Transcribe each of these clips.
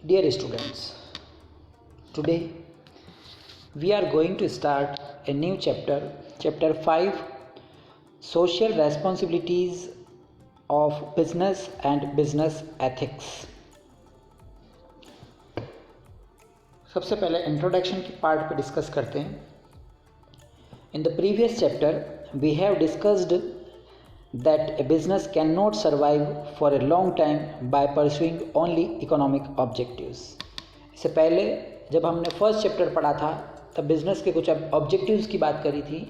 Dear students, today we are going to start a new chapter, Chapter 5, Social Responsibilities of Business and Business Ethics. सबसे पहले introduction की part पे discuss करते हैं. In the previous chapter, we have discussed that a business cannot survive for a long time by pursuing only economic objectives. इससे पहले जब हमने फर्स्ट चैप्टर पढ़ा था तब बिज़नेस के कुछ ऑब्जेक्टिव्स की बात करी थी.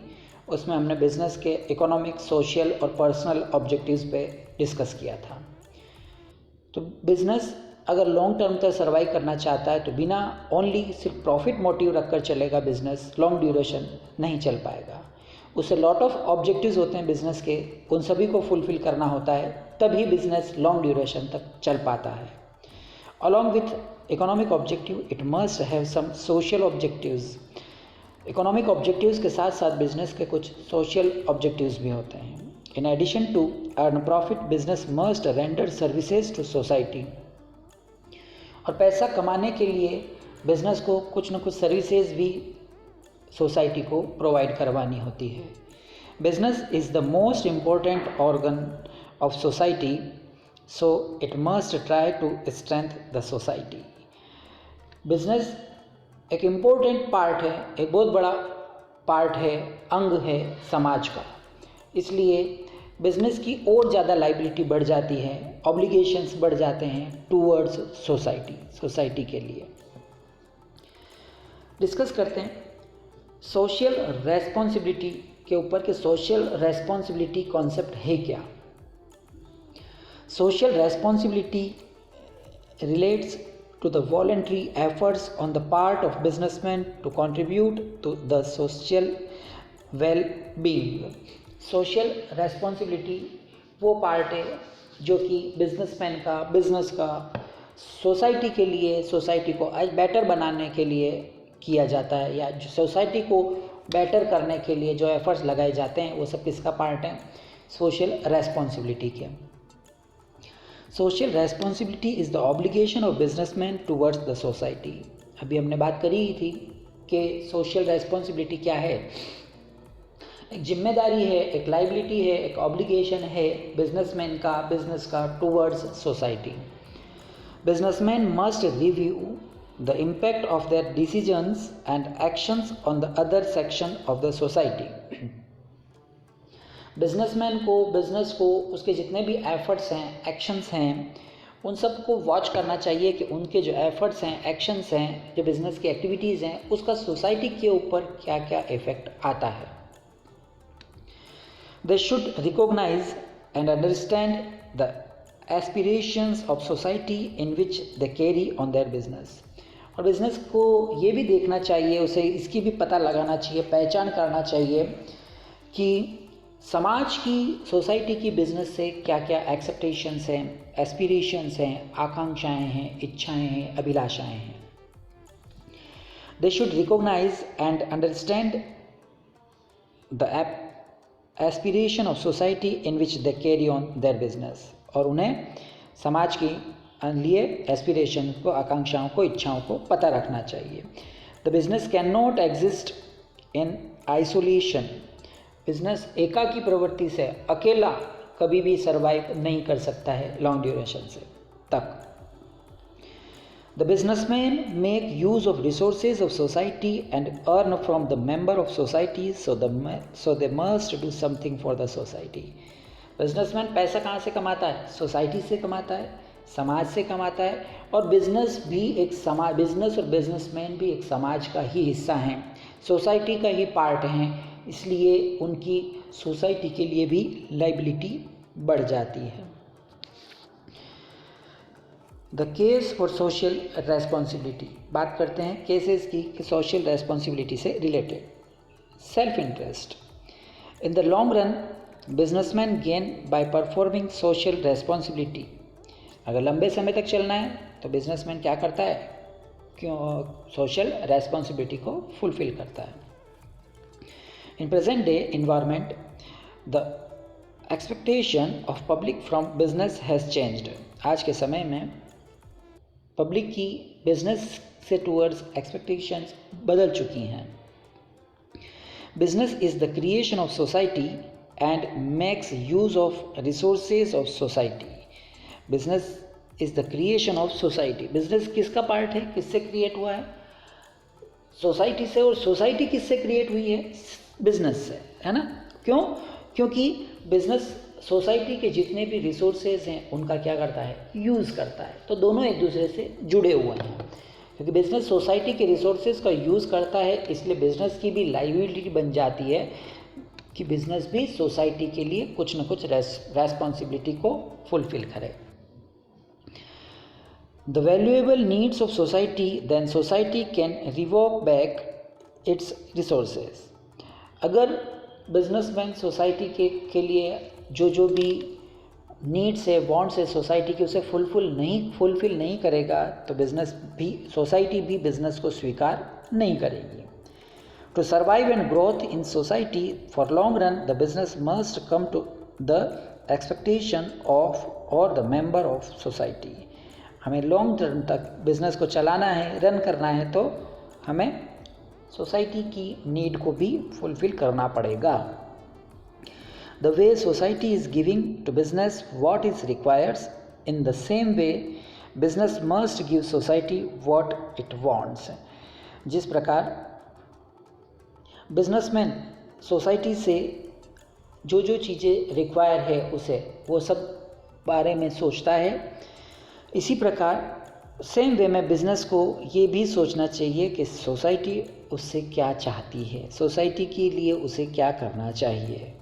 उसमें हमने बिज़नेस के इकोनॉमिक, सोशल और पर्सनल ऑब्जेक्टिव्स पे डिस्कस किया था. तो बिज़नेस अगर लॉन्ग टर्म तक सर्वाइव करना चाहता है तो बिना ओनली सिर्फ प्रॉफिट मोटिव रखकर चलेगा बिज़नेस लॉन्ग ड्यूरेशन नहीं चल पाएगा. उससे लॉट ऑफ ऑब्जेक्टिव्स होते हैं बिज़नेस के, उन सभी को फुलफ़िल करना होता है, तभी बिज़नेस लॉन्ग ड्यूरेशन तक चल पाता है. Along with economic objective it must have some social objectives. Economic objectives के साथ साथ बिज़नेस के कुछ सोशल ऑब्जेक्टिव्स भी होते हैं. In addition to earn profit, business must render services to society. और पैसा कमाने के लिए बिज़नेस को कुछ न कुछ सर्विसेज भी सोसाइटी को प्रोवाइड करवानी होती है. Business is the most important organ of society, so it must try to strength the society. Business एक इम्पोर्टेंट पार्ट है, एक बहुत बड़ा पार्ट है, अंग है समाज का. इसलिए बिजनेस की और ज़्यादा लाइबिलिटी बढ़ जाती है, ऑब्लिगेशंस बढ़ जाते हैं टूवर्ड्स सोसाइटी के लिए. डिस्कस करते हैं सोशल रेस्पॉन्सिबिलिटी के ऊपर कि सोशल रेस्पॉन्सिबिलिटी कॉन्सेप्ट है क्या. Social responsibility relates to the voluntary efforts on the part of businessmen to contribute to the social well-being. Social responsibility वो पार्ट है जो कि बिजनेसमैन का, बिजनेस का सोसाइटी के लिए, सोसाइटी को आज बेटर बनाने के लिए किया जाता है, या जो सोसाइटी को बेटर करने के लिए जो एफर्ट्स लगाए जाते हैं वो सब किसका पार्ट है, सोशल रेस्पॉन्सिबिलिटी के. Social responsibility is the obligation of businessman towards the society. अभी हमने बात करी ही थी कि सोशल रेस्पॉन्सिबिलिटी क्या है. एक जिम्मेदारी है, एक लाइबिलिटी है, एक ऑब्लिगेशन है बिजनेसमैन का, बिजनेस का towards society. Businessman must review the impact of their decisions and actions on the other section of the society. Businessman को, बिजनेस को, उसके जितने भी एफर्ट्स हैं, एक्शंस हैं, उन सब को वॉच करना चाहिए कि उनके जो एफर्ट्स हैं, एक्शंस हैं, जो बिज़नेस की एक्टिविटीज़ हैं, उसका सोसाइटी के ऊपर क्या क्या इफ़ेक्ट आता है. They should recognise and understand the aspirations of society in which they carry on their business. और बिज़नेस को ये भी देखना चाहिए, उसे इसकी भी पता लगाना चाहिए, पहचान करना चाहिए कि समाज की, सोसाइटी की बिज़नेस से क्या क्या एक्सपेक्टेशंस हैं, एस्पिरेशंस हैं, आकांक्षाएं हैं, इच्छाएं हैं, अभिलाषाएं हैं. They should recognise and understand the aspiration of society in which they carry on their business. और उन्हें समाज की लिए एस्पिरेशन को, आकांक्षाओं को, इच्छाओं को पता रखना चाहिए. The business can not exist in isolation. Business एकाकी प्रवृत्ति से अकेला कभी भी सर्वाइव नहीं कर सकता है लॉन्ग ड्यूरेशन से तक. The businessman make use of resources of society and earn from the member of society, so they must do something for the society. Businessman पैसा कहाँ से कमाता है? सोसाइटी से कमाता है, समाज से कमाता है. और बिजनेस भी एक समाज, बिजनेस और बिजनेसमैन भी एक समाज का ही हिस्सा हैं, सोसाइटी का ही पार्ट हैं. इसलिए उनकी सोसाइटी के लिए भी लाइबिलिटी बढ़ जाती है. The case for social responsibility. बात करते हैं केसेस की कि सोशल रेस्पॉन्सिबिलिटी से related. Self interest. In the long run businessman gain by performing social responsibility. अगर लंबे समय तक चलना है तो बिजनेसमैन क्या करता है, क्यों सोशल रेस्पॉन्सिबिलिटी को फुलफिल करता है. In present day environment, the expectation of public from business has changed. आज के समय में पब्लिक की बिजनेस से टूवर्ड्स एक्सपेक्टेशंस बदल चुकी हैं। Business is the creation of society and makes use of resources of society. Business is the creation of society. Business किसका पार्ट है, किससे क्रिएट हुआ है? सोसाइटी से। और सोसाइटी किससे क्रिएट हुई है? बिजनेस से, है ना? क्यों? क्योंकि बिजनेस सोसाइटी के जितने भी रिसोर्सेज हैं उनका क्या करता है? यूज़ करता है। तो दोनों एक दूसरे से जुड़े हुए हैं, क्योंकि बिजनेस सोसाइटी के रिसोर्सेज का यूज़ करता है, इसलिए बिजनेस की भी लाइबिलिटी बन जाती है कि बिजनेस भी सोसाइटी के लिए कुछ न कुछ रेस्पॉन्सिबिलिटी को फुलफिल करे। The valuable needs of society, then society can revoke back its resources. अगर बिजनेसमैन सोसाइटी के लिए जो भी नीड्स है, वांट्स है सोसाइटी की, उसे फुलफिल नहीं करेगा तो सोसाइटी भी बिजनेस को स्वीकार नहीं करेगी। To survive and growth in society for long run, the business must come to the expectation of or the member of society. हमें लॉन्ग टर्म तक बिजनेस को चलाना है, रन करना है, तो हमें सोसाइटी की नीड को भी फुलफिल करना पड़ेगा। The way society is giving to business what is requires, in the same way business must give society what it wants. जिस प्रकार बिजनेसमैन सोसाइटी से जो चीज़ें रिक्वायर है उसे वो सब बारे में सोचता है, इसी प्रकार सेम वे में बिजनेस को ये भी सोचना चाहिए कि सोसाइटी उससे क्या चाहती है, सोसाइटी के लिए उसे क्या करना चाहिए।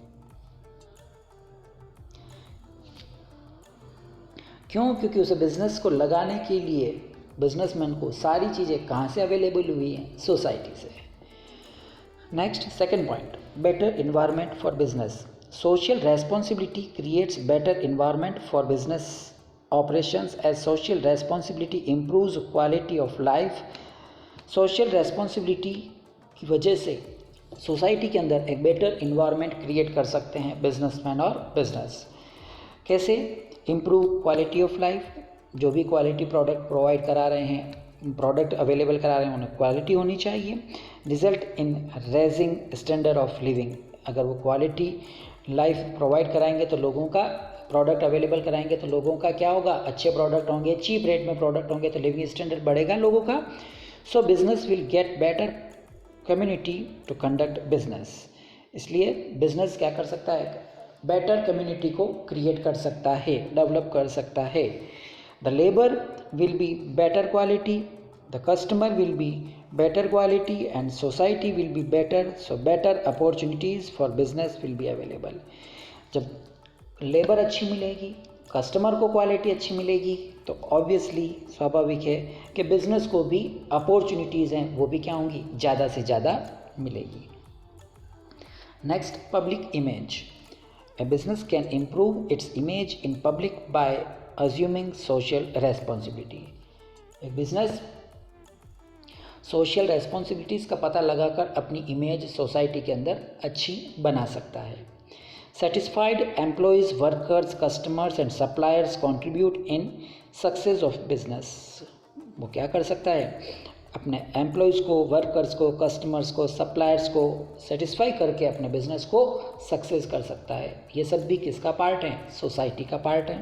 क्यों? क्योंकि उसे बिजनेस को लगाने के लिए बिजनेसमैन को सारी चीज़ें कहाँ से अवेलेबल हुई हैं? सोसाइटी से। Next, second point, better environment for business. Social responsibility creates better environment for business operations as social responsibility improves quality of life. Social responsibility की वजह से सोसाइटी के अंदर एक बेटर इन्वायरमेंट क्रिएट कर सकते हैं बिजनेसमैन और बिजनेस। कैसे? Improve quality of life. जो भी क्वालिटी प्रोडक्ट प्रोवाइड करा रहे हैं, प्रोडक्ट अवेलेबल करा रहे हैं, उन्हें क्वालिटी होनी चाहिए। Result in raising standard of living. अगर वो क्वालिटी लाइफ प्रोवाइड कराएंगे तो लोगों का प्रोडक्ट अवेलेबल कराएंगे तो लोगों का क्या होगा? अच्छे प्रोडक्ट होंगे, चीप रेट में प्रोडक्ट होंगे तो लिविंग स्टैंडर्ड बढ़ेगा लोगों का। So business will get better community to conduct business. इसलिए बिजनेस क्या कर सकता है? बेटर कम्युनिटी को क्रिएट कर सकता है, डेवलप कर सकता है। The labour will be better quality, the customer will be better quality and society will be better. So better opportunities for business will be available. जब लेबर अच्छी मिलेगी, कस्टमर को क्वालिटी अच्छी मिलेगी, तो ऑब्वियसली स्वाभाविक है कि बिज़नेस को भी अपॉर्चुनिटीज़ हैं वो भी क्या होंगी? ज़्यादा से ज़्यादा मिलेगी। Next, public image. A business can improve its image in public by assuming social responsibility. एक बिजनेस सोशल रेस्पॉन्सिबिलिटीज़ का पता लगाकर अपनी इमेज सोसाइटी के अंदर अच्छी बना सकता है। Satisfied employees, workers, customers and suppliers contribute in success of business. वो क्या कर सकता है? अपने एम्प्लॉयज़ को, वर्कर्स को, कस्टमर्स को, सप्लायर्स को सेटिस्फाई करके अपने बिजनेस को सक्सेस कर सकता है। ये सब भी किसका पार्ट है? सोसाइटी का पार्ट है।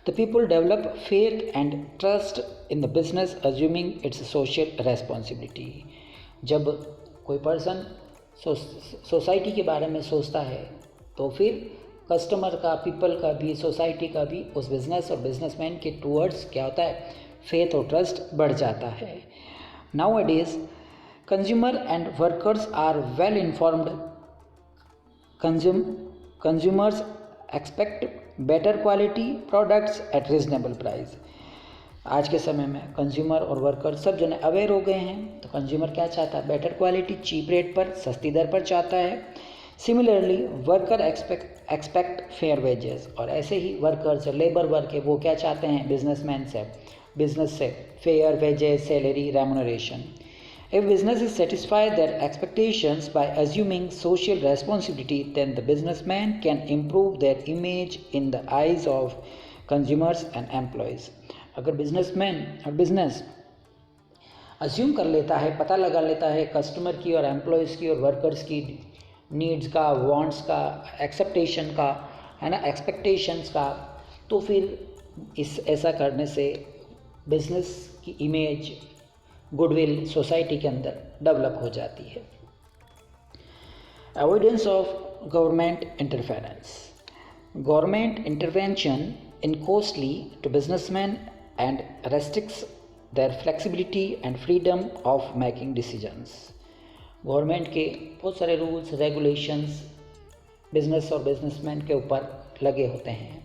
The people develop faith and trust in the business assuming its social responsibility. जब कोई पर्सन सोसाइटी के बारे में सोचता है तो फिर कस्टमर का, पीपल का भी, सोसाइटी का भी उस बिज़नेस और बिजनेसमैन के टूवर्ड्स क्या होता है? फेथ और ट्रस्ट बढ़ जाता है। Nowadays consumer and workers are well informed. Consumers expect better quality products at reasonable price. आज के समय में कंज्यूमर और वर्कर सब जने अवेयर हो गए हैं, तो कंज्यूमर क्या चाहता है? बेटर क्वालिटी, चीप रेट पर, सस्ती दर पर चाहता है। Similarly worker expect fair wages. और ऐसे ही वर्कर्स, लेबर वर्क है, वो क्या चाहते हैं? बिजनेस से fair wages, salary, remuneration. If businesses satisfy their expectations by assuming social responsibility, then the businessman can improve their image in the eyes of consumers and employees. अगर businessman और business assume कर लेता है, पता लगा लेता है कस्टमर की और एम्प्लॉयज़ की और वर्कर्स की नीड्स का, वांट्स का, एक्सेप्टेशन का, है ना, एक्सपेक्टेशंस का, तो फिर ऐसा करने से बिजनेस की इमेज, गुडविल सोसाइटी के अंदर डेवलप हो जाती है। Avoidance of government interference. Government intervention in costly to businessman and restricts their flexibility and freedom of making decisions. Government के बहुत सारे रूल्स रेगुलेशंस बिजनेस और बिजनेसमैन के ऊपर लगे होते हैं,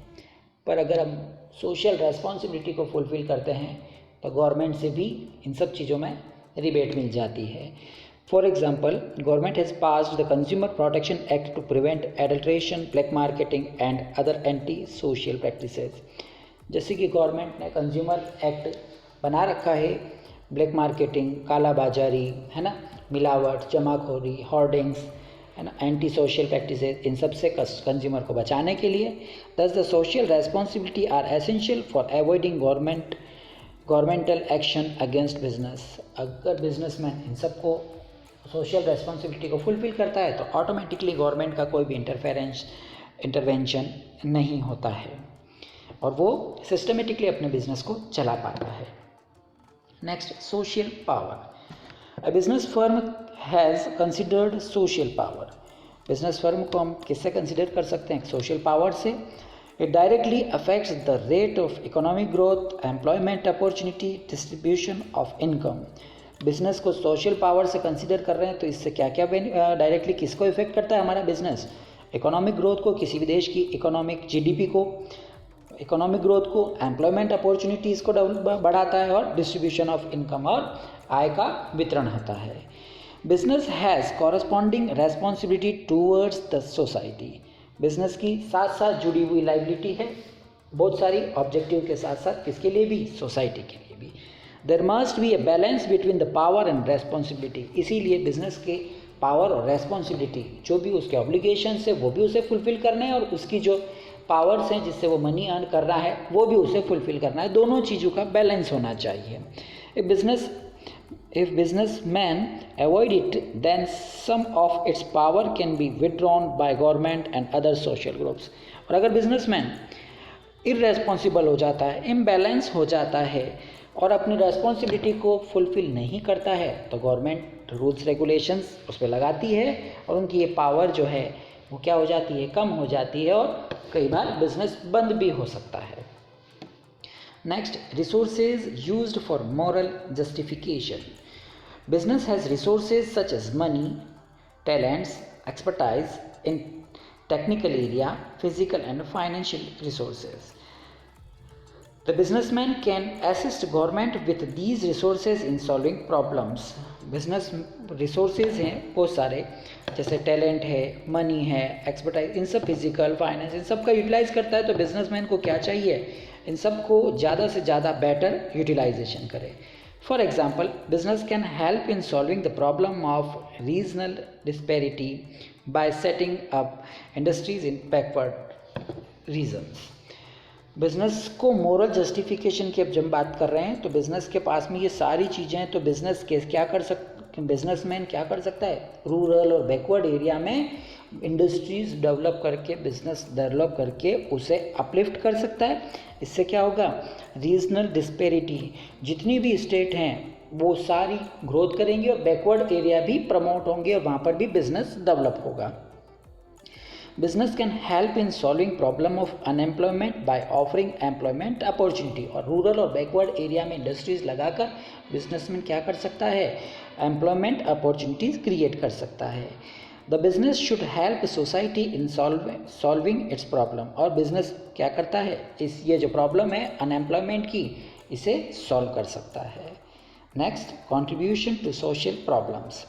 पर अगर हम सोशल रेस्पॉन्सिबिलिटी को फुलफ़िल करते हैं तो गवर्नमेंट से भी इन सब चीज़ों में रिबेट मिल जाती है। For example, government has passed the consumer protection act to prevent adulteration, black marketing and other anti social practices. जैसे कि गवर्नमेंट ने कंज्यूमर एक्ट बना रखा है, ब्लैक मार्केटिंग, काला बाजारी, है ना, मिलावट, जमाखोरी, होर्डिंग्स, है ना, एंटी सोशल प्रैक्टिसेस, इन सब से कंज्यूमर को बचाने के लिए। Thus the social responsibility are essential for avoiding governmental action against business. अगर बिजनेसमैन इन सबको सोशल रेस्पॉन्सिबिलिटी को फुलफिल करता है तो ऑटोमेटिकली गवर्नमेंट का कोई भी इंटरवेंशन नहीं होता है और वो सिस्टमेटिकली अपने बिजनेस को चला पाता है। Next, social power. A business firm has considered social power. Business firm को हम किससे कंसिडर कर सकते हैं? सोशल पावर से। It directly affects the rate of economic growth, employment opportunity, distribution of income. Business को सोशल पावर से consider कर रहे हैं तो इससे क्या क्या डायरेक्टली किसको इफेक्ट करता है? हमारा बिजनेस इकोनॉमिक ग्रोथ को, किसी भी देश की इकोनॉमिक जीडीपी को, इकोनॉमिक ग्रोथ को, एम्प्लॉयमेंट अपॉर्चुनिटीज़ को बढ़ाता है और डिस्ट्रीब्यूशन ऑफ इनकम और आय का वितरण होता है। Business has corresponding responsibility towards the society. Business की साथ साथ जुड़ी हुई लाइबिलिटी है बहुत सारी ऑब्जेक्टिव के साथ साथ, किसके लिए भी? सोसाइटी के लिए भी। There must be a balance between the power and responsibility. इसीलिए बिजनेस के पावर और रेस्पॉन्सिबिलिटी, जो भी उसके ऑब्लिगेशंस है वो भी उसे फुलफिल करना है और उसकी जो पावर्स हैं जिससे वो मनी अर्न कर रहा है वो भी उसे फुलफिल करना है। दोनों चीज़ों का बैलेंस होना चाहिए। If businessmen avoid it, then some of its power can be withdrawn by government and other social groups. और अगर बिजनेसमैन इररेस्पॉन्सिबल हो जाता है, इम्बैलेंस हो जाता है और अपनी रेस्पॉन्सिबिलिटी को फुलफिल नहीं करता है तो गवर्नमेंट रूल्स रेगुलेशंस उस पर लगाती है और उनकी ये पावर जो है वो क्या हो जाती है? कम हो जाती है और कई बार बिजनेस बंद भी हो सकता है। Next, resources used for moral justification. Business has resources such as money, talents, expertise in technical area, physical and financial resources. The businessman can assist government with these resources in solving problems. Business resources हैं बहुत सारे, जैसे talent है, money है, expertise, इन सब physical, finance, इन सब का utilise करता है। तो बिजनेसमैन को क्या चाहिए? इन सब को ज़्यादा से ज़्यादा बेटर यूटिलाइजेशन करे। For example, business can help in solving the problem of regional disparity by setting up industries in backward regions. Business को मोरल जस्टिफिकेशन की अब जब बात कर रहे हैं तो बिजनेस के पास में ये सारी चीज़ें हैं, तो बिजनेस के क्या कर बिजनेसमैन क्या कर सकता है? रूरल और बैकवर्ड एरिया में इंडस्ट्रीज़ डेवलप करके, बिजनेस डेवलप करके उसे अपलिफ्ट कर सकता है। इससे क्या होगा? रीजनल डिस्पेरिटी, जितनी भी स्टेट हैं वो सारी ग्रोथ करेंगी और बैकवर्ड एरिया भी प्रमोट होंगे और वहाँ पर भी बिजनेस डेवलप होगा। Business can help in solving problem of unemployment by offering employment opportunity. और रूरल और बैकवर्ड एरिया में इंडस्ट्रीज लगाकर बिजनेसमैन क्या कर सकता है? एम्प्लॉयमेंट अपॉर्चुनिटीज़ क्रिएट कर सकता है। The business should help society in solving it's problem. और बिजनेस क्या करता है? ये जो प्रॉब्लम है अनएम्प्लॉयमेंट की, इसे सॉल्व कर सकता है। Next, contribution to social problems.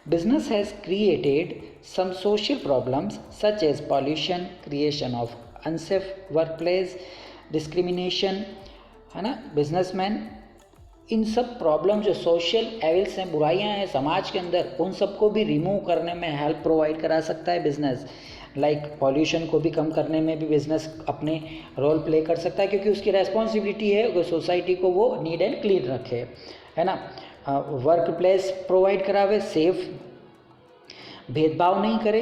Business has created some social problems such as pollution, creation of unsafe workplace, discrimination, है ना। बिजनेसमैन इन सब प्रॉब्लम जो सोशल एविल्स हैं, बुराइयां हैं समाज के अंदर, उन सबको भी रिमूव करने में हेल्प प्रोवाइड करा सकता है बिजनेस। लाइक पॉल्यूशन को भी कम करने में भी बिजनेस अपने रोल प्ले कर सकता है, क्योंकि उसकी रेस्पॉन्सिबिलिटी है वो सोसाइटी को वो नीट एंड क्लीन रखे, है ना। वर्क प्लेस प्रोवाइड करावे, सेफ, भेदभाव नहीं करे।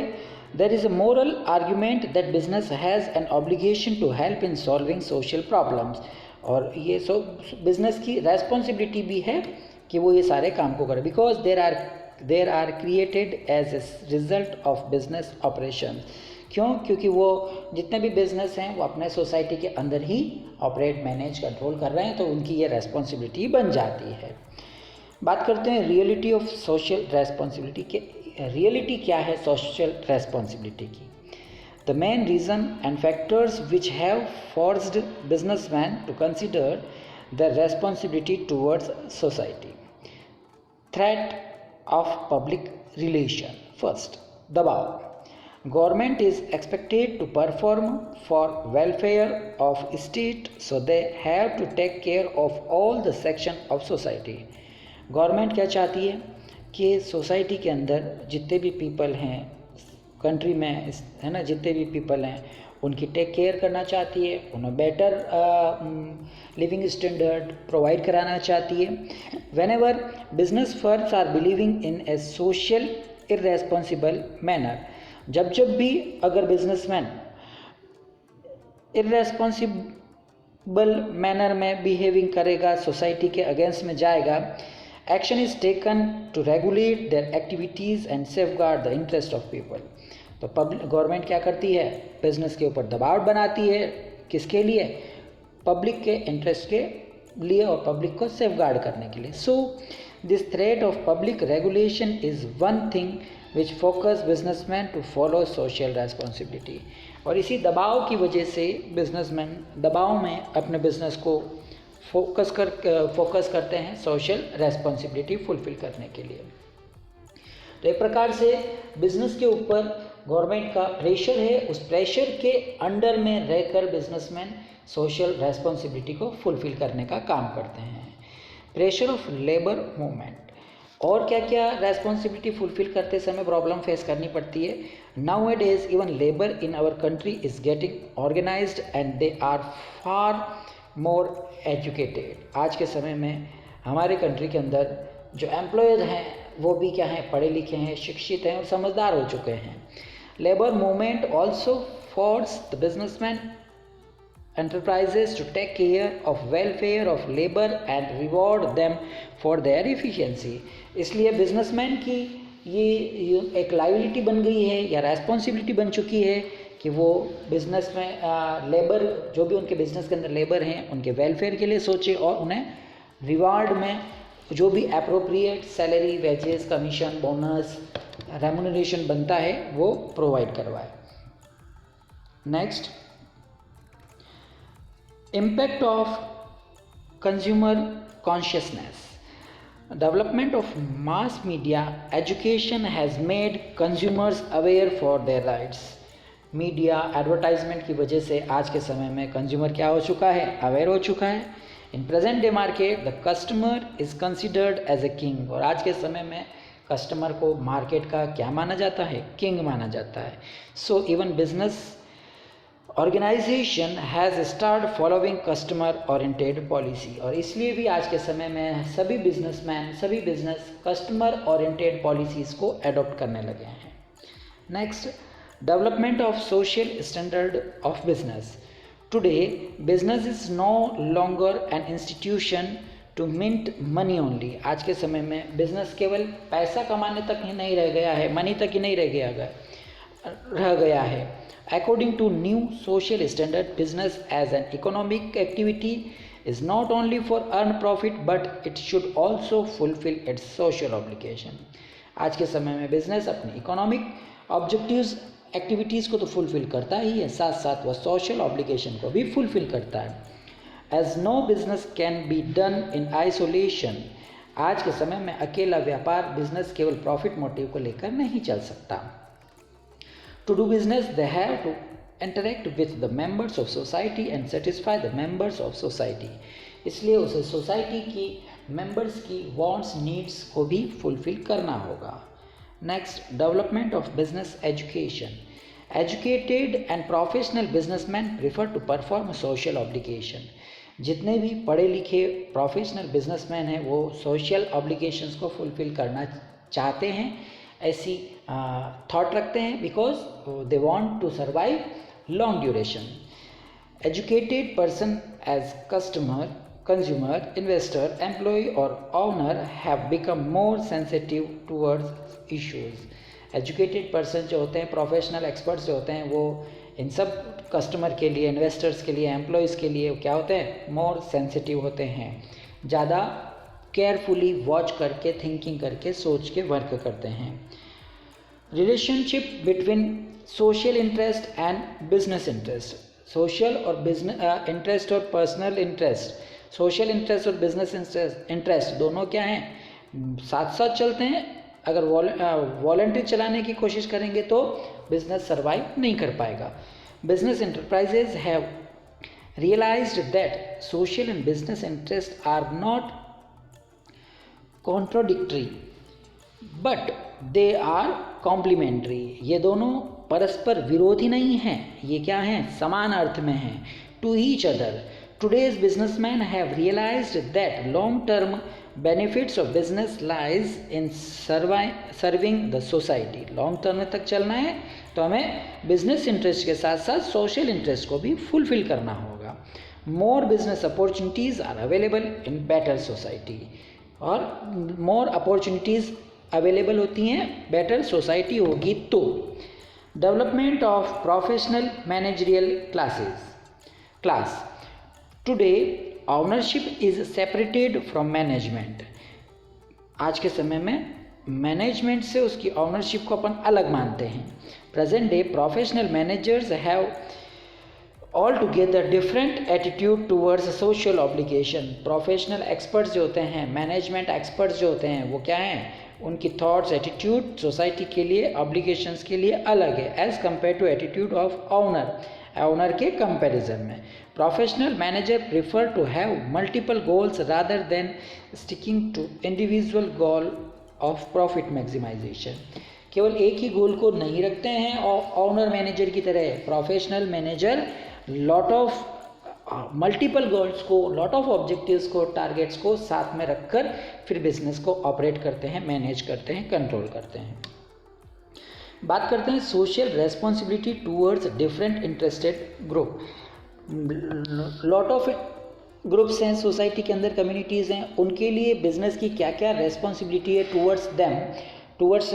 There is a moral argument that business has an obligation to help in solving social problems, और ये बिजनेस की रेस्पॉन्सिबिलिटी भी है कि वो ये सारे काम को करे, because there are created as a result of business operation. क्यों? क्योंकि वो जितने भी बिजनेस हैं वो अपने सोसाइटी के अंदर ही ऑपरेट, मैनेज, कंट्रोल कर रहे हैं, तो उनकी ये रेस्पॉन्सिबिलिटी बन जाती है। बात करते हैं रियलिटी ऑफ सोशल रेस्पॉन्सिबिलिटी के। रियलिटी क्या है सोशल रेस्पॉन्सिबिलिटी की? The main reason and factors which have forced businessmen to consider their responsibility towards society. Threat of public relation. First, दबाव. Government is expected to perform for welfare of state, so they have to take care of all the section of society. Government क्या चाहती है कि society के अंदर जितने भी people हैं कंट्री में, है ना, जितने भी पीपल हैं उनकी टेक केयर करना चाहती है, उन्हें बेटर लिविंग स्टैंडर्ड प्रोवाइड कराना चाहती है। Whenever business firms are believing in a social irresponsible manner, जब भी अगर बिजनेसमैन इर्रेस्पॉन्सिबल मैनर में बिहेविंग करेगा, सोसाइटी के अगेंस्ट में जाएगा, action is taken to regulate their activities and safeguard the interest of people. तो गवर्नमेंट क्या करती है? बिजनेस के ऊपर दबाव बनाती है, किसके लिए? पब्लिक के इंटरेस्ट के लिए और पब्लिक को सेफगार्ड करने के लिए। So this threat of public regulation is one thing which focus businessman to follow social responsibility. और इसी दबाव की वजह से बिजनेसमैन दबाव में अपने बिजनेस को फोकस करते हैं सोशल रेस्पॉन्सिबिलिटी फुलफिल करने के लिए। तो एक प्रकार से बिजनेस के ऊपर गवर्नमेंट का प्रेशर है, उस प्रेशर के अंडर में रहकर बिजनेसमैन सोशल रेस्पॉन्सिबिलिटी को फुलफिल करने का काम करते हैं। प्रेशर ऑफ लेबर मूवमेंट, और क्या क्या रेस्पॉन्सिबिलिटी फुलफिल करते समय प्रॉब्लम फेस करनी पड़ती है। Now it is even labour in our country is getting organised and they are far more educated. आज के समय में हमारे कंट्री के अंदर जो एम्प्लॉयज़ हैं वो भी क्या हैं? पढ़े लिखे हैं, शिक्षित हैं और समझदार हो चुके हैं। Labour movement also force the businessman enterprises to take care of welfare of labour and reward them for their efficiency. इसलिए बिजनेसमैन की ये एक लायबिलिटी बन गई है या रेस्पॉन्सिबिलिटी बन चुकी है कि वो बिज़नेस में लेबर, जो भी उनके बिज़नेस के अंदर लेबर हैं, उनके वेलफेयर के लिए सोचे और उन्हें रिवार्ड में जो भी appropriate salary, wages, commission, bonus, remuneration बनता है वो प्रोवाइड करवाए। Next, impact of consumer consciousness. Development of mass media education has made consumers aware for their rights. Media advertisement की वजह से आज के समय में कंज्यूमर क्या हो चुका है? अवेयर हो चुका है। In present day market the customer is considered as a king, और आज के समय में कस्टमर को मार्केट का क्या माना जाता है? किंग माना जाता है। So even business organisation has start following customer oriented policy, और इसलिए भी आज के समय में सभी बिजनेसमैन, सभी बिजनेस कस्टमर ओरिएंटेड पॉलिसीज़ को एडॉप्ट करने लगे हैं। Next, development of social standard of business. Today business is no longer an institution to mint money only. आज के समय में बिजनेस केवल पैसा कमाने तक ही नहीं रह गया है, मनी तक ही नहीं रह गया है। According to new social standard, business as an economic activity is not only for earn profit but it should also fulfill its social obligation. आज के समय में बिजनेस अपनी इकोनॉमिक ऑब्जेक्टिव्स, एक्टिविटीज़ को तो फुलफिल करता ही है, साथ साथ वह सोशल ऑब्लिगेशन को भी फुलफिल करता है। As no business can be done in isolation, आज के समय में अकेला व्यापार, बिजनेस केवल प्रॉफिट मोटिव को लेकर नहीं चल सकता। To do business, they have to interact with the members of society and satisfy the members of society. इसलिए उसे सोसाइटी की मेंबर्स की वांट्स, नीड्स को भी फुलफिल करना होगा। Next, development of business education. Educated and professional businessman prefer to perform social obligation. जितने भी पढ़े लिखे प्रोफेशनल बिजनेसमैन हैं वो सोशल ऑब्लिगेशंस को फुलफिल करना चाहते हैं, ऐसी थॉट रखते हैं, because they want to survive long duration. Educated person as customer, consumer, investor, employee or owner have become more sensitive towards issues. Educated person जो होते हैं, प्रोफेशनल एक्सपर्ट्स जो होते हैं, वो इन सब कस्टमर के लिए, इन्वेस्टर्स के लिए, एम्प्लॉयज़ के लिए क्या होते हैं, मोर सेंसिटिव होते हैं, ज़्यादा केयरफुली वॉच करके, थिंकिंग करके, सोच के वर्क करते हैं। Relationship between social interest and business interest. Social और बिजनेस इंटरेस्ट और पर्सनल इंटरेस्ट, सोशल इंटरेस्ट और बिजनेस इंटरेस्ट दोनों क्या हैं, साथ साथ चलते हैं। अगर वॉलंटरी चलाने की कोशिश करेंगे तो बिजनेस सर्वाइव नहीं कर पाएगा। Business enterprises have realised that social and business interest are not contradictory but they are complementary. ये दोनों परस्पर विरोधी नहीं हैं, ये क्या हैं, समान अर्थ में हैं, to each other. Today's businessmen have realized that long-term benefits of business lies in serving the society. Long term तक चलना है तो हमें बिजनेस इंटरेस्ट के साथ साथ सोशल इंटरेस्ट को भी फुलफिल करना होगा। More business opportunities are available in better society, और मोर अपॉर्चुनिटीज़ अवेलेबल होती हैं बेटर सोसाइटी होगी तो। Development of professional managerial class. Today ownership is separated from management. आज के समय में मैनेजमेंट से उसकी ऑनरशिप को अपन अलग मानते हैं। Present day professional managers have all together different attitude towards social obligation. Professional experts जो होते हैं, मैनेजमेंट एक्सपर्ट्स जो होते हैं, वो क्या हैं, उनकी थॉट्स, एटीट्यूड सोसाइटी के लिए, ऑब्लिगेशंस के लिए अलग है as compare to attitude of owner के कंपैरिजन में। Professional manager prefer to have multiple goals rather than sticking to individual goal of profit maximisation. केवल एक ही गोल को नहीं रखते हैं और ऑनर मैनेजर की तरह professional manager lot of multiple goals को, लॉट ऑफ ऑब्जेक्टिव्स को, टारगेट्स को साथ में रखकर फिर बिजनेस को ऑपरेट करते हैं, मैनेज करते हैं, कंट्रोल करते हैं। बात करते हैं social responsibility towards different interested group. Lot of groups हैं सोसाइटी के अंदर, कम्युनिटीज़ हैं, उनके लिए बिजनेस की क्या क्या रेस्पॉन्सिबिलिटी है towards them, towards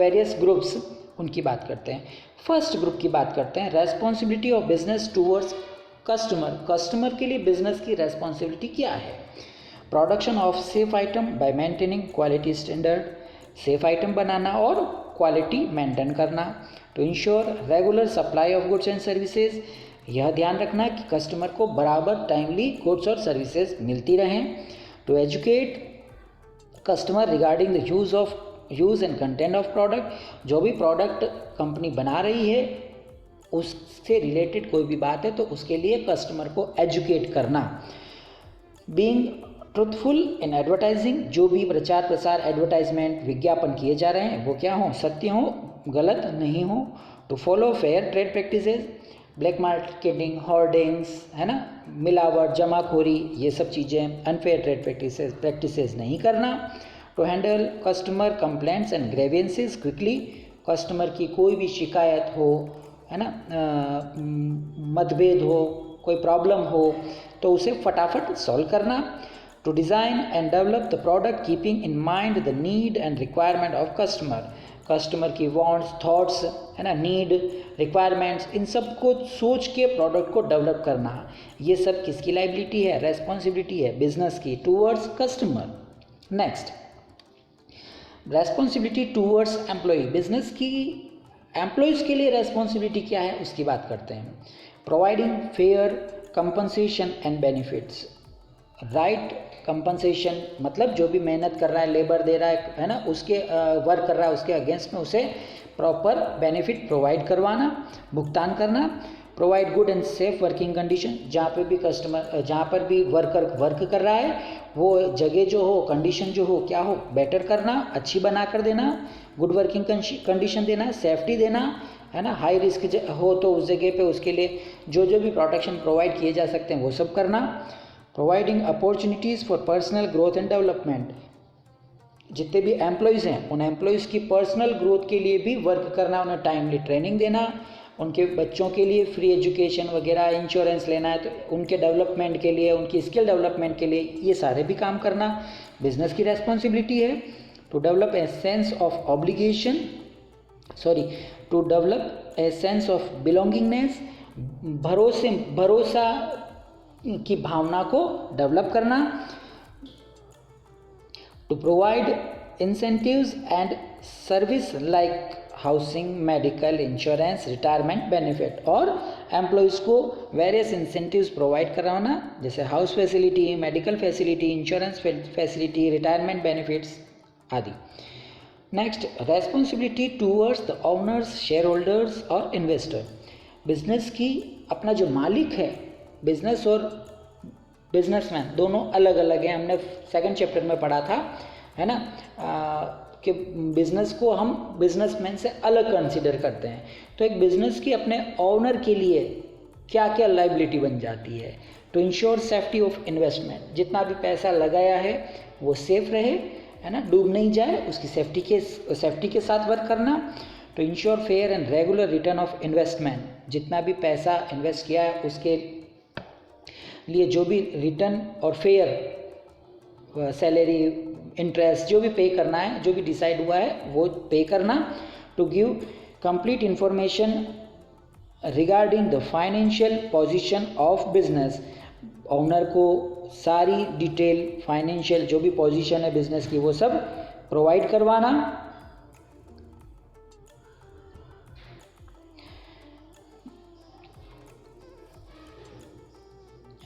various groups, उनकी बात करते हैं। फर्स्ट ग्रुप की बात करते हैं, responsibility of business towards customer. Customer के लिए बिजनेस की रेस्पॉन्सिबिलिटी क्या है? Production of safe item by maintaining quality standard. Safe item बनाना और क्वालिटी मेंटेन करना। To ensure regular supply of goods and services. यह ध्यान रखना कि कस्टमर को बराबर टाइमली गुड्स और सर्विसेज मिलती रहें। To educate customer regarding the use and content of product. जो भी प्रोडक्ट कंपनी बना रही है उससे रिलेटेड कोई भी बात है तो उसके लिए कस्टमर को एजुकेट करना। Being truthful in advertising. जो भी प्रचार प्रसार, एडवर्टाइजमेंट, विज्ञापन किए जा रहे हैं वो क्या हो, सत्य हो, गलत नहीं हो। To follow fair trade practices. Black marketing, hoardings, है ना, मिलावट, जमाखोरी, ये सब चीज़ें, अनफेयर ट्रेड प्रैक्टिसेस नहीं करना। To handle customer complaints and grievances quickly. Customer की कोई भी शिकायत हो, है ना, मतभेद हो, कोई प्रॉब्लम हो तो उसे फटाफट सॉल्व करना। To design and develop the product keeping in mind the need and requirement of customer. Customer की वांट्स, थॉट्स, है ना, नीड, रिक्वायरमेंट्स, इन सब को सोच के प्रोडक्ट को डेवलप करना। ये सब किसकी लाइबिलिटी है, रेस्पॉन्सिबिलिटी है, बिजनेस की towards customer. Next, responsibility towards employ. Business की एम्प्लॉयज़ के लिए रेस्पॉन्सिबिलिटी क्या है उसकी बात करते हैं। Providing fair compensation and benefits. Right compensation मतलब जो भी मेहनत कर रहा है, लेबर दे रहा है ना, उसके वर्क कर रहा है, उसके अगेंस्ट में उसे प्रॉपर बेनिफिट प्रोवाइड करवाना, भुगतान करना। Provide good and safe working condition. जहाँ पे भी कस्टमर, जहाँ पर भी वर्कर वर्क कर रहा है वो जगह जो हो, कंडीशन जो हो, क्या हो, बेटर करना, अच्छी बना कर देना, गुड वर्किंग कंडीशन देना, सेफ्टी देना, है ना, हाई रिस्क हो तो उस जगह पे उसके लिए जो जो भी प्रोटेक्शन प्रोवाइड किए जा सकते हैं वो सब करना। Providing opportunities for personal growth and development, जितने भी एम्प्लॉयज़ हैं उन एम्प्लॉयज़ की पर्सनल ग्रोथ के लिए भी वर्क करना, उन्हें टाइमली ट्रेनिंग देना, उनके बच्चों के लिए फ्री एजुकेशन वगैरह, इंश्योरेंस लेना है तो उनके डेवलपमेंट के लिए, उनकी स्किल डेवलपमेंट के लिए ये सारे भी काम करना बिजनेस की रेस्पॉन्सिबिलिटी है। To develop a sense of obligation, to develop a sense of belongingness, भरोसा की भावना को डेवलप करना। To provide incentives and service like housing, medical, insurance, retirement benefit, और एम्प्लॉयज़ को वेरियस इंसेंटिव्स प्रोवाइड करवाना, जैसे house facility, medical facility, insurance facility, retirement benefits आदि। Next, responsibility towards the owners, shareholders और investor. Business की अपना जो मालिक है, बिजनेस और बिजनेसमैन दोनों अलग अलग हैं, हमने सेकंड चैप्टर में पढ़ा था, है ना, कि बिज़नेस को हम बिजनेसमैन से अलग कंसीडर करते हैं। तो एक बिज़नेस की अपने ओनर के लिए क्या क्या लाइबिलिटी बन जाती है। To ensure safety of investment, जितना भी पैसा लगाया है वो सेफ रहे, है ना, डूब नहीं जाए, उसकी सेफ्टी के साथ वर्क करना। To ensure fair and regular return of investment, जितना भी पैसा इन्वेस्ट किया है उसके लिए जो भी रिटर्न और फेयर सैलरी, इंटरेस्ट जो भी पे करना है, जो भी डिसाइड हुआ है वो पे करना। To give complete information regarding the financial position of business, owner को सारी डिटेल फाइनेंशियल जो भी पोजीशन है बिजनेस की वो सब प्रोवाइड करवाना।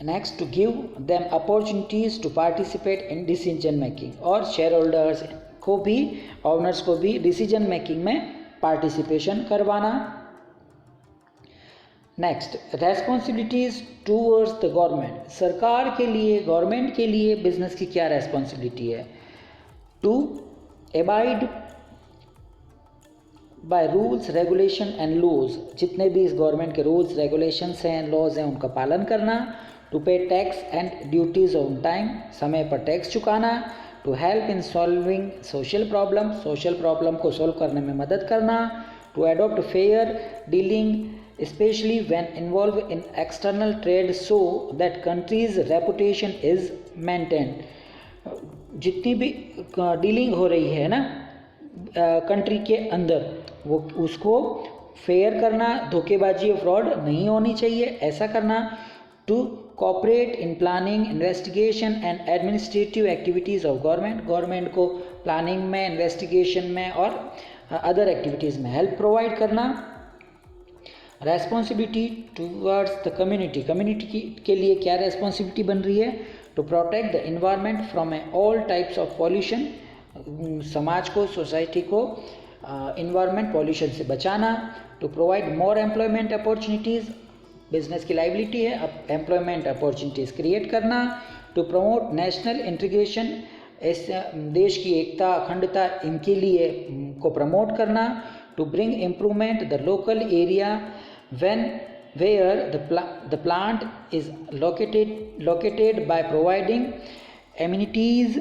Next, to give them opportunities to participate in decision making, और शेयर होल्डर्स को भी, ओनर्स को भी डिसीजन मेकिंग में पार्टिसिपेशन करवाना। Next, responsibilities towards the government, सरकार के लिए, गवर्नमेंट के लिए बिजनेस की क्या रेस्पॉन्सिबिलिटी है। To abide by rules, regulation and laws, जितने भी इस गवर्नमेंट के रूल्स, रेगुलेशंस हैं, लॉज हैं, उनका पालन करना। To pay tax and duties on time, समय पर टैक्स चुकाना। To help in solving social problem को सॉल्व करने में मदद करना। To adopt fair dealing specially when involve in external trade so that country's reputation is maintain, जितनी भी डीलिंग हो रही है ना कंट्री के अंदर, वो उसको फेयर करना, धोखेबाजी और फ्रॉड नहीं होनी चाहिए, ऐसा करना। To cooperate in planning, investigation and administrative activities of government को प्लानिंग में, इन्वेस्टिगेशन में और अदर एक्टिविटीज़ में हेल्प प्रोवाइड करना। रेस्पॉन्सिबिलिटी टूवर्ड्स द कम्युनिटी के लिए क्या रेस्पॉन्सिबिलिटी बन रही है। To protect the environment from all types of pollution, समाज को, सोसाइटी को इन्वायरमेंट पॉल्यूशन से बचाना। To provide more employment opportunities, business की लाइबिलिटी है अब एम्प्लॉयमेंट अपॉर्चुनिटीज़ क्रिएट करना। टू प्रमोट नेशनल इंटीग्रेशन, ऐसे देश की एकता, अखंडता, इनके लिए को प्रमोट करना। To bring improvement the local area where the plant is located by providing amenities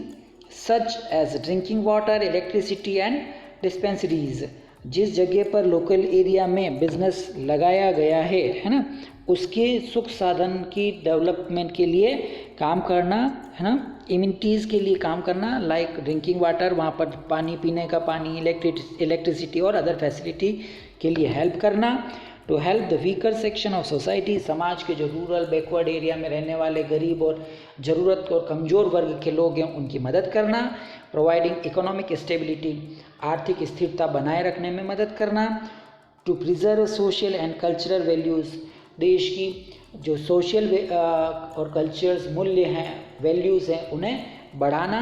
such as drinking water, electricity and dispensaries, जिस जगह पर लोकल एरिया में बिजनेस लगाया गया है ना, उसके सुख साधन की डेवलपमेंट के लिए काम करना, है ना, इम्यूनिटीज़ के लिए काम करना, लाइक ड्रिंकिंग वाटर, वहाँ पर पानी, पीने का पानी, इलेक्ट्रिसिटी और अदर फैसिलिटी के लिए हेल्प करना। To help the weaker section of society, समाज के जो रूरल बैकवर्ड एरिया में रहने वाले गरीब और ज़रूरत और कमज़ोर वर्ग के लोग हैं उनकी मदद करना। प्रोवाइडिंग इकोनॉमिक स्टेबिलिटी, आर्थिक स्थिरता बनाए रखने में मदद करना। To preserve social and cultural values, देश की जो सोशल और कल्चर्स मूल्य हैं, वैल्यूज़ हैं, उन्हें बढ़ाना।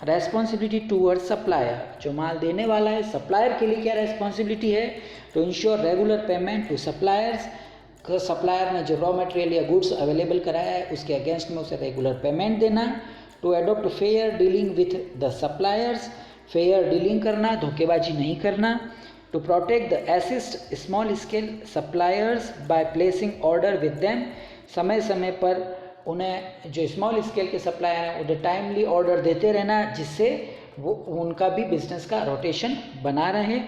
रेस्पॉन्सिबिलिटी टूवर्ड्स सप्लायर, जो माल देने वाला है, सप्लायर के लिए क्या रेस्पॉन्सिबिलिटी है। To ensure regular payment to suppliers, supplier ने जो रॉ मटेरियल या गुड्स अवेलेबल कराया है उसके अगेंस्ट में उसे रेगुलर पेमेंट देना। To adopt fair dealing with the suppliers, fair dealing करना, धोखेबाजी नहीं करना। To protect the assist small scale suppliers by placing order with them, समय समय पर उन्हें जो स्मॉल स्केल के सप्लायर हैं उन्हें टाइमली ऑर्डर देते रहना, जिससे वो उनका भी बिजनेस का रोटेशन बना रहे।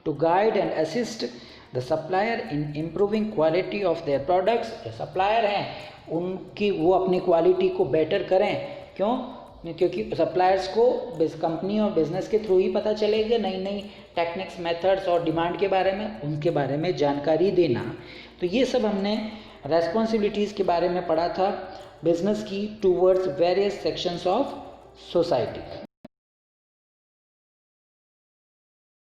To guide and assist the supplier in improving quality of their products, जो सप्लायर हैं उनकी वो अपनी क्वालिटी को बेटर करें। क्यों? क्योंकि सप्लायर्स को कंपनी और बिजनेस के थ्रू ही पता चलेगा नई नई टेक्निक्स, मेथड्स और डिमांड के बारे में, उनके बारे में जानकारी देना। तो ये सब हमने रेस्पॉन्सिबिलिटीज़ के बारे में पढ़ा था बिजनेस की towards various sections of society.